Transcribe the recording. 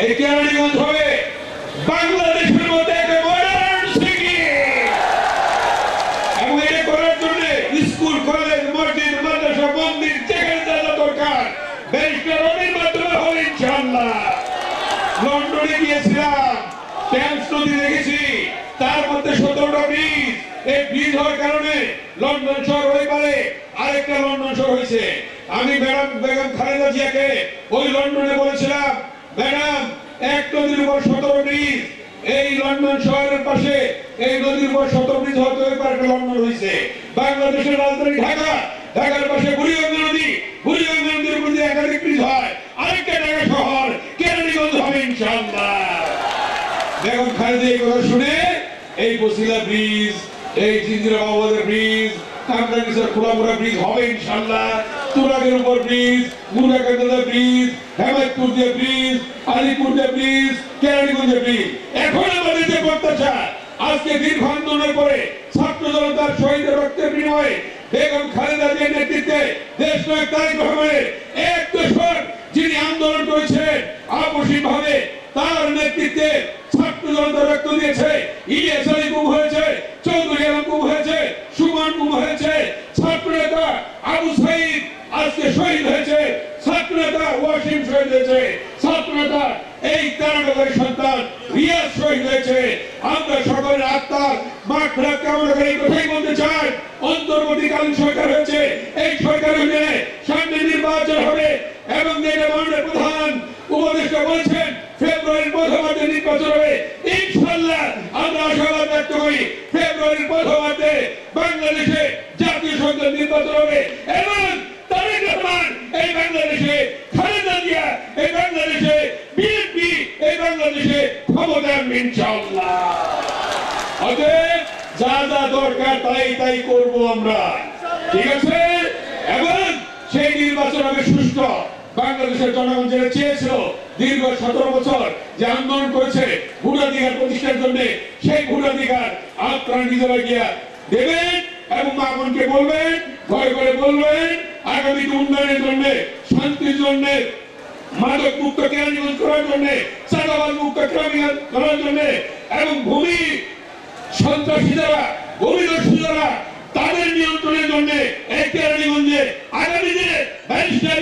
এই কেরানীগঞ্জ হবে বাংলাদেশের মধ্যে একটা মডার্ন সিটি এবং এটা করার জন্য স্কুল কলেজ মসজিদ মাদ্রাসা মন্দির যেখানে যা দরকার ব্যারিস্টার রনির মাধ্যমে হবে ইনশাআল্লাহ। লন্ডনে গিয়েছিলাম, টেমস নদী দেখেছি, তার মধ্যে 17টা ব্রিজ। এই ব্রিজ হওয়ার কারণে লন্ডন শহর হয়ে পারে আরেকটা লন্ডন শহর হয়েছে। আমি ম্যাডাম বেগম খালেদা জিয়াকে ওই লন্ডনে বলেছিলাম, ম্যাডাম এক নদীর উপর 17 ব্রিজ, এই লন্ডন শহরের পাশে এই নদীর উপর 17 ব্রিজ হতে হয়ে পারে একটা লন্ডন হয়েছে। বাংলাদেশের রাজধানী ঢাকা, ঢাকার পাশে বুড়িগঙ্গা নদী, বুড়িগঙ্গা নদীর উপর দিয়ে একাধিক ব্রিজ হয়, আরেকটা ঢাকা শহর কেরানীগঞ্জ হবে ইনশাআল্লাহ। বেগম খালেদা এই কথা শুনে এই বসিলা ব্রিজ, এই জিঞ্জিরা বাবুদের ব্রিজ, কামরাঙ্গীরচর খোলামুড়া ব্রিজ হবে ইনশাআল্লাহ। তুরাগের উপর ব্রিজ, মুরাকান্দা ব্রিজ, হেমায়তপুর দিয়ে ব্রিজ, আলিপুর দিয়ে ব্রিজ, কেরানীগঞ্জের ব্রিজ। এখন আমাদের যে প্রত্যাশা, আজকে দীর্ঘ আন্দোলনের পরে ছাত্র জনতার শহীদের রক্তের বিনিময়ে বেগম খালেদা জিয়ার নেতৃত্বে দেশ নায়ক তারেক রহমানের এক দশক যিনি আন্দোলন করেছেন আপসীন ভাবে, তার নেতৃত্বে ছাত্র জনতা রক্ত দিয়েছে। ইলিয়াস আলী গুম হয়েছে, চৌধুরী আলম গুম হয়েছে, সুমন গুম হয়েছে, ছাত্র নেতা আবু সাইদ আজকে শহীদ হয়েছে, ছাত্র নেতা ওয়াসিম শহীদ হয়েছে, ছাত্র নেতা এই কারাগারের সন্তান রিয়াজ শহীদ হয়েছে। আমরা সকলের আত্মার মাগফিরাত কামনা করে এই কথাই বলতে চাই, অন্তর্বর্তীকালীন সরকার হয়েছে, এই সরকার হলে সামনে নির্বাচন হবে এবং যেটা মাননীয় প্রধান উপদেষ্টা বলেছেন ফেব্রুয়ারির প্রথমার্ধে নির্বাচন হবে ইনশাআল্লাহ। আমরা আশাবাদ ব্যক্ত করি ফেব্রুয়ারির প্রথমার্ধে বাংলাদেশে জাতীয় সংসদ নির্বাচন হবে এবং তারেক রহমান এই বাংলাদেশে, খালেদা জিয়া এই বাংলাদেশে, বিএনপি এই বাংলাদেশে ক্ষমতা আনবে ইনশাআল্লাহ। অতএব যা যা দরকার তাই তাই করব আমরা, ঠিক আছে? এবং সেই নির্বাচন হবে সুষ্ঠু। বাংলাদেশের জনগণ যেটা চেয়েছিল দীর্ঘ 17 বছর যে আন্দোলন করেছে ভোটাধিকার প্রতিষ্ঠার জন্য, সেই ভোটাধিকার আপনারা নিজেরা গিয়া দেবেন এবং মা বোনকে বলবেন, ঘরে ঘরে বলবেন, আগামী উন্নয়নের জন্য, শান্তির জন্য, মাদক মুক্ত কেরানীগঞ্জ করার জন্য, চাঁদাবাজ মুক্ত কেরানীগঞ্জ করার জন্য এবং ভূমি সন্ত্রাসী যারা, ভূমিদস্যু যারা, তাদের নিয়ন্ত্রণের জন্য এই কেরানীগঞ্জে আগামী দিনে ব্যারিস্টার